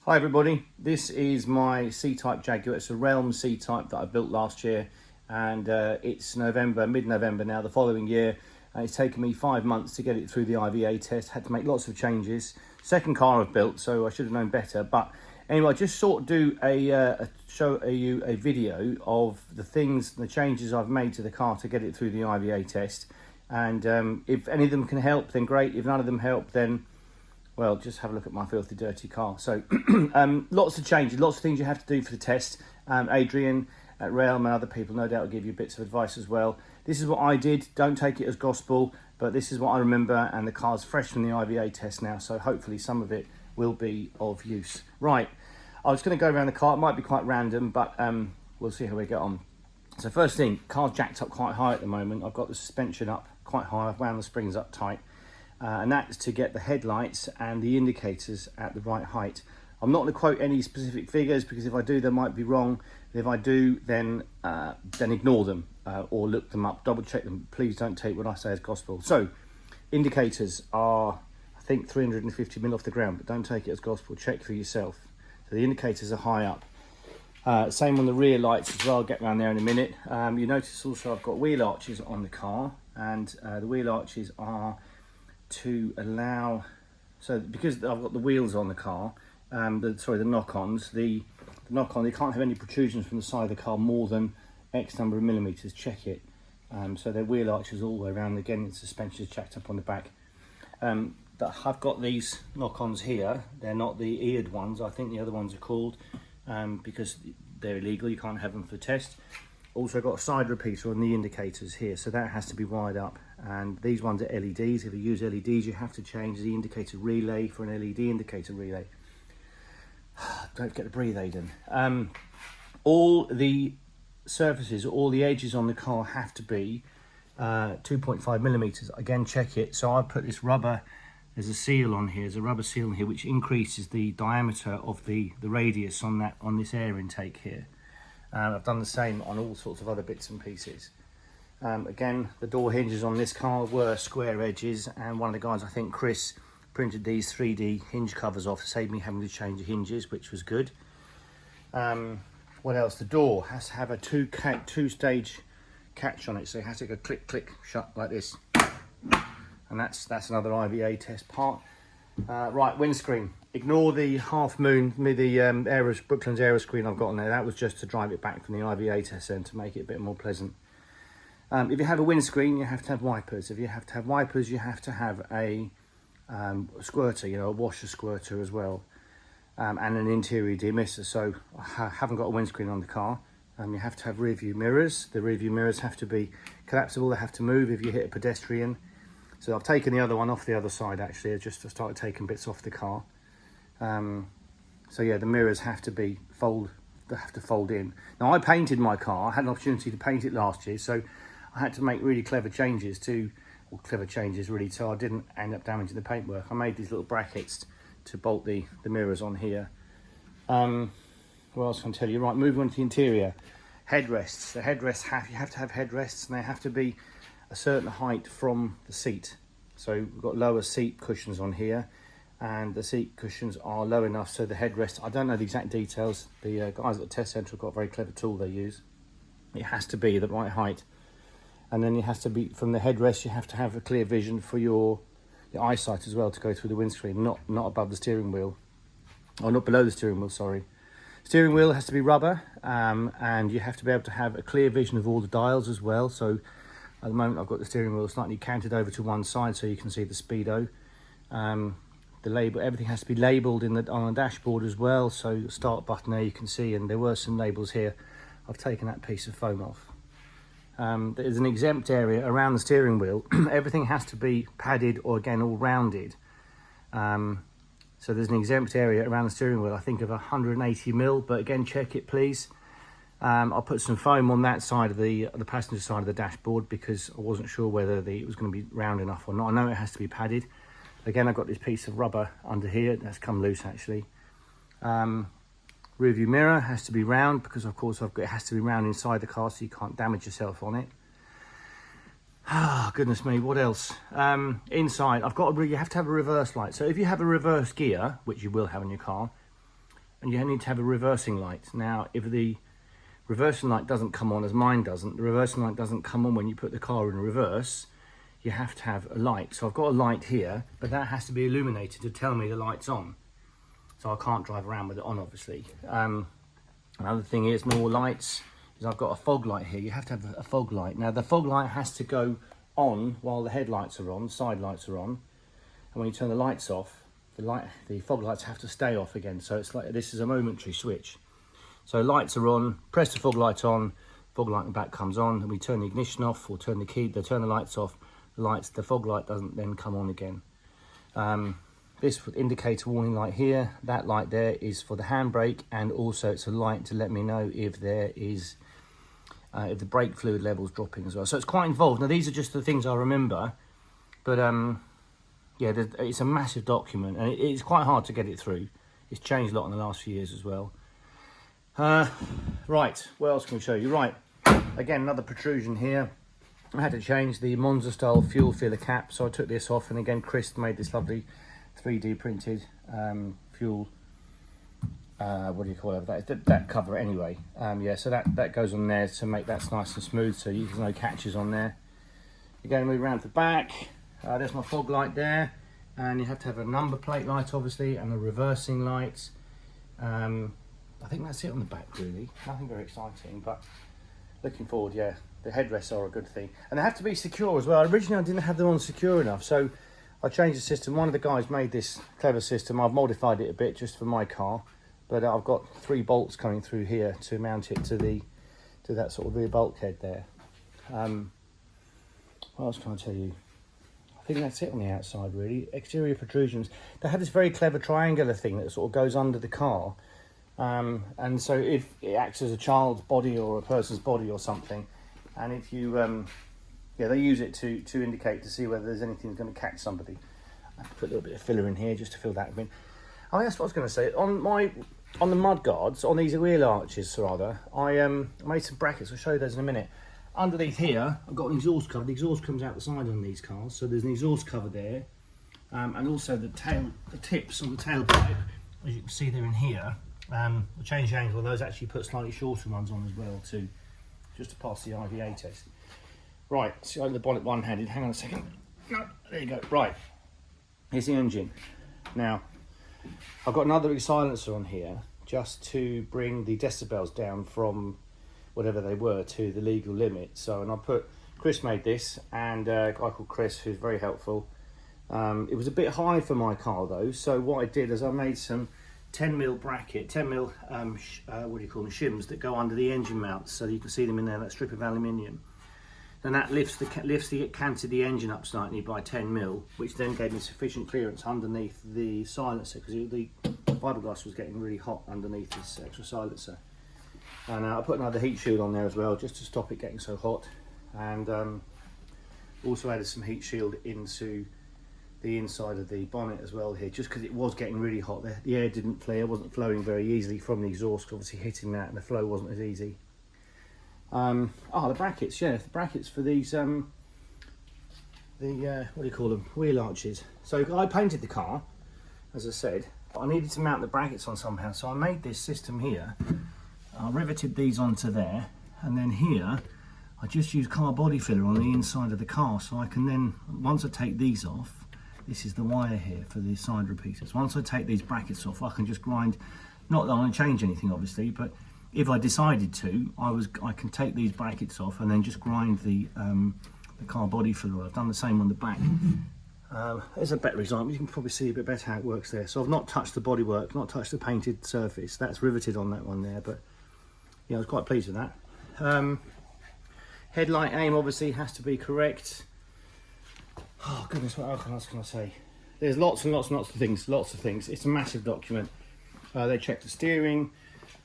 Hi everybody, this is my C-Type Jaguar. It's a Realm C-Type that I built last year, and it's November, mid-November now, the following year. And it's taken me 5 months to get it through the IVA test. Had to make lots of changes. Second car I've built, so I should have known better. But anyway, I just sort of do show you a video of the things, the changes I've made to the car to get it through the IVA test. And if any of them can help, then great. If none of them help, then well, just have a look at my filthy, dirty car. So, lots of changes, lots of things you have to do for the test. Adrian at Realm and other people no doubt will give you bits of advice as well. This is what I did. Don't take it as gospel, but this is what I remember, and the car's fresh from the IVA test now, so hopefully some of it will be of use. Right, I was going to go around the car. It might be quite random, but we'll see how we get on. So first thing, car's jacked up quite high at the moment. I've got the suspension up quite high. I've wound the springs up tight. And that's to get the headlights and the indicators at the right height. I'm not going to quote any specific figures, because if I do, they might be wrong. If I do, then ignore them or look them up, double check them. Please don't take what I say as gospel. So, indicators are, I think, 350 mil off the ground, but don't take it as gospel. Check for yourself. So the indicators are high up. Same on the rear lights as well. I'll get around there in a minute. You notice also I've got wheel arches on the car, and the wheel arches are to allow, so because I've got the wheels on the car, the knock-ons, the knock-on, they can't have any protrusions from the side of the car more than X number of millimeters. Check it. So they're wheel arches all the way around. Again, the suspension is jacked up on the back. I've got these knock-ons here. They're not the eared ones. I think the other ones are called, because they're illegal. You can't have them for test. Also got a side repeater on the indicators here, so that has to be wired up. And these ones are LEDs. If you use LEDs, you have to change the indicator relay for an LED indicator relay. Don't forget to breathe, Aidan. All the surfaces, all the edges on the car have to be 2.5 millimeters. Again, check it. So I've put this rubber, there's a seal on here, there's a rubber seal on here, which increases the diameter of the radius on this air intake here. I've done the same on all sorts of other bits and pieces. Again, the door hinges on this car were square edges, and one of the guys, I think Chris, printed these 3D hinge covers off to save me having to change the hinges, which was good. What else? The door has to have a two-stage catch on it, so it has to go click, click, shut like this. And that's another IVA test part. Right, windscreen. Ignore the half moon, the Brooklyn's Aero screen I've got on there. That was just to drive it back from the IVA test and to make it a bit more pleasant. If you have a windscreen, you have to have wipers. If you have to have wipers, you have to have a squirter, a washer squirter as well, and an interior demister. So I haven't got a windscreen on the car. You have to have rear view mirrors. The rear view mirrors have to be collapsible. They have to move if you hit a pedestrian. So I've taken the other one off the other side, actually. I just started taking bits off the car. So yeah, the mirrors have to fold in. Now, I painted my car. I had an opportunity to paint it last year, so I had to make really clever changes really, so I didn't end up damaging the paintwork. I made these little brackets to bolt the mirrors on here. What else can I tell you? Right, moving on to the interior. Headrests. The headrests you have to have headrests, and they have to be a certain height from the seat. So we've got lower seat cushions on here, and the seat cushions are low enough so the headrest, I don't know the exact details. The guys at the test centre have got a very clever tool they use. It has to be the right height. And then it has to be, from the headrest, you have to have a clear vision for your eyesight as well to go through the windscreen, not above the steering wheel. Or not below the steering wheel, sorry. Steering wheel has to be rubber, and you have to be able to have a clear vision of all the dials as well. So at the moment I've got the steering wheel slightly canted over to one side so you can see the speedo. The label, everything has to be labelled on the dashboard as well. So the start button there you can see, and there were some labels here. I've taken that piece of foam off. There's an exempt area around the steering wheel. Everything has to be padded or, again, all rounded. So there's an exempt area around the steering wheel, I think of 180 mil, but again, check it please. I'll put some foam on that side of the passenger side of the dashboard, because I wasn't sure whether it was going to be round enough or not. I know it has to be padded. Again, I've got this piece of rubber under here that's come loose actually. Rear view mirror has to be round, because of course it has to be round inside the car so you can't damage yourself on it. Ah, goodness me, what else? Inside, you have to have a reverse light. So if you have a reverse gear, which you will have in your car, and you need to have a reversing light. Now, if the reversing light doesn't come on, as mine doesn't, the reversing light doesn't come on when you put the car in reverse, you have to have a light. So I've got a light here, but that has to be illuminated to tell me the light's on. So I can't drive around with it on, obviously. Another thing is, more lights, is I've got a fog light here. You have to have a fog light. Now the fog light has to go on while the headlights are on, side lights are on. And when you turn the lights off, the fog lights have to stay off again. So it's like, this is a momentary switch. So lights are on, press the fog light on, fog light in the back comes on, and we turn the ignition off or turn the key, they turn the lights off, the fog light doesn't then come on again. This indicator warning light here, that light there is for the handbrake, and also it's a light to let me know if there is, if the brake fluid level is dropping as well. So it's quite involved. Now these are just the things I remember, but yeah, it's a massive document, and it's quite hard to get it through. It's changed a lot in the last few years as well. Right, what else can we show you? Right, again, another protrusion here. I had to change the Monza style fuel filler cap, so I took this off, and again Chris made this lovely 3D printed fuel, what do you call it, that cover anyway. Yeah, so that goes on there to make that nice and smooth, so there's no catches on there. You're going to move around to the back. There's my fog light there, and you have to have a number plate light obviously, and a reversing light. I think that's it on the back really, nothing very exciting, but looking forward, yeah, the headrests are a good thing. And they have to be secure as well. Originally I didn't have them on secure enough, so I changed the system. One of the guys made this clever system. I've modified it a bit just for my car, but I've got 3 bolts coming through here to mount it to that sort of rear bulkhead there. What else can I tell you? I think that's it on the outside really. Exterior protrusions. They had this very clever triangular thing that sort of goes under the car. And so if it acts as a child's body or a person's body or something, and if you, yeah, they use it to indicate, to see whether there's anything that's going to catch somebody. I put a little bit of filler in here just to fill that in. Oh, that's what I was going to say. On the mud guards, on these wheel arches rather, I made some brackets. I'll show you those in a minute. Underneath here, I've got an exhaust cover. The exhaust comes out the side on these cars, so there's an exhaust cover there, and also the tips on the tailpipe, as you can see, they're in here. We'll change the angle. Those actually put slightly shorter ones on as well too, just to pass the IVA test. Right, so over the bonnet one-handed. Hang on a second. No, there you go. Right, here's the engine. Now, I've got another silencer on here just to bring the decibels down from whatever they were to the legal limit. So, and Chris made this, and a guy called Chris, who's very helpful. It was a bit high for my car though, so what I did is I made some 10mm bracket, 10mm, what do you call them, shims that go under the engine mounts, so you can see them in there, that strip of aluminium. And that canted the engine up slightly by 10mm, which then gave me sufficient clearance underneath the silencer, because the fiberglass was getting really hot underneath this extra silencer. And I put another heat shield on there as well, just to stop it getting so hot. And also added some heat shield into the inside of the bonnet as well here, just because it was getting really hot. The air didn't flare, wasn't flowing very easily from the exhaust, obviously hitting that, and the flow wasn't as easy. The brackets, yeah, the brackets for these, what do you call them, wheel arches. So I painted the car, as I said, but I needed to mount the brackets on somehow, so I made this system here. I riveted these onto there, and then here I just used car body filler on the inside of the car, so I can then, once I take these off, this is the wire here for the side repeaters. Once I take these brackets off, I can just grind, not that I'm going to change anything obviously, but if I decided to, I can take these brackets off and then just grind the car body filler. I've done the same on the back. There's a better example. You can probably see a bit better how it works there. So I've not touched the bodywork, not touched the painted surface. That's riveted on that one there, but yeah, I was quite pleased with that. Headlight aim obviously has to be correct. Oh goodness, what else can I say? There's lots and lots and lots of things. It's a massive document. They checked the steering,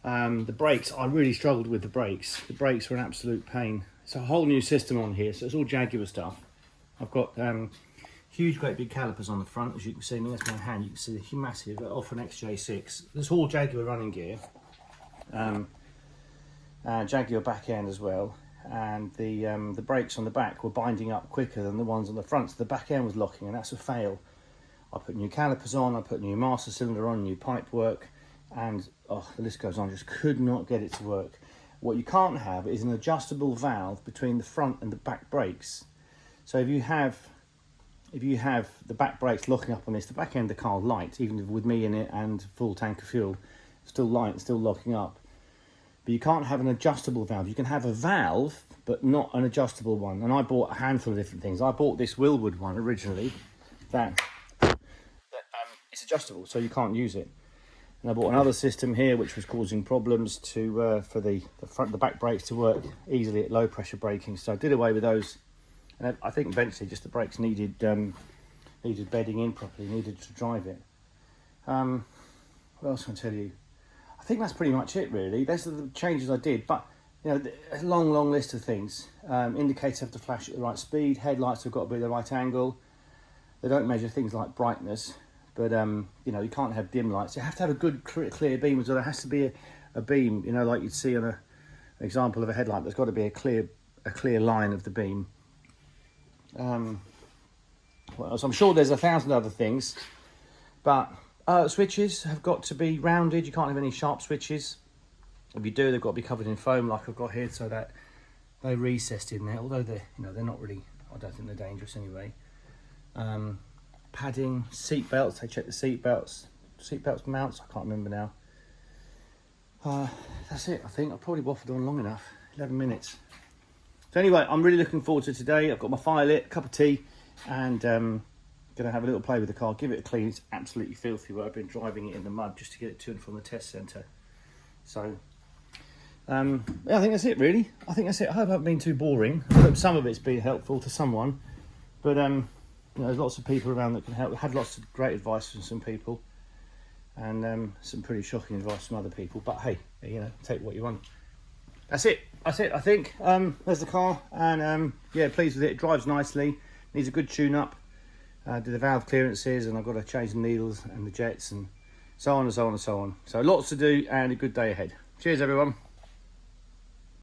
the brakes. I really struggled with the brakes. The brakes were an absolute pain. It's a whole new system on here, so it's all Jaguar stuff. I've got huge, great big calipers on the front, as you can see. That's my hand. You can see they're massive. They're off an XJ6. This all Jaguar running gear. Jaguar back end as well, and the brakes on the back were binding up quicker than the ones on the front, so the back end was locking, and that's a fail. I put new calipers on, I put new master cylinder on, new pipe work, and oh, the list goes on. Just could not get it to work. What you can't have is an adjustable valve between the front and the back brakes. So if you have the back brakes locking up on this, the back end of the car light, even with me in it and full tank of fuel, still light, still locking up. But you can't have an adjustable valve. You can have a valve, but not an adjustable one. And I bought a handful of different things. I bought this Wilwood one originally, that it's adjustable, so you can't use it. And I bought another system here which was causing problems to for the back brakes to work easily at low pressure braking. So I did away with those, and I think eventually just the brakes needed bedding in properly, needed to drive it. What else can I tell you? I think that's pretty much it really. Those are the changes I did, but you know, a long list of things. Indicators have to flash at the right speed, headlights have got to be at the right angle. They don't measure things like brightness. But you know, you can't have dim lights. You have to have a good clear beam as well. There has to be a beam, you know, like you'd see on an example of a headlight. There's got to be a clear line of the beam. What else? I'm sure there's 1,000 other things, but switches have got to be rounded. You can't have any sharp switches. If you do, they've got to be covered in foam, like I've got here, so that they're recessed in there. Although they're not really. I don't think they're dangerous anyway. Padding, seat belts, they check the seat belts mounts, I can't remember now. That's it, I think. I've probably waffled on long enough, 11 minutes. So anyway, I'm really looking forward to today. I've got my fire lit, a cup of tea, and gonna have a little play with the car, give it a clean. It's absolutely filthy where I've been driving it in the mud just to get it to and from the test centre. So yeah, I think that's it really. I think that's it. I hope I haven't been too boring. I hope some of it's been helpful to someone, but you know, there's lots of people around that can help. I had lots of great advice from some people, and some pretty shocking advice from other people. But hey, you know, take what you want. That's it. I think. There's the car, and yeah, pleased with it. It drives nicely. Needs a good tune-up. Did the valve clearances, and I've got to change the needles and the jets, and so on and so on and so on. So lots to do, and a good day ahead. Cheers, everyone.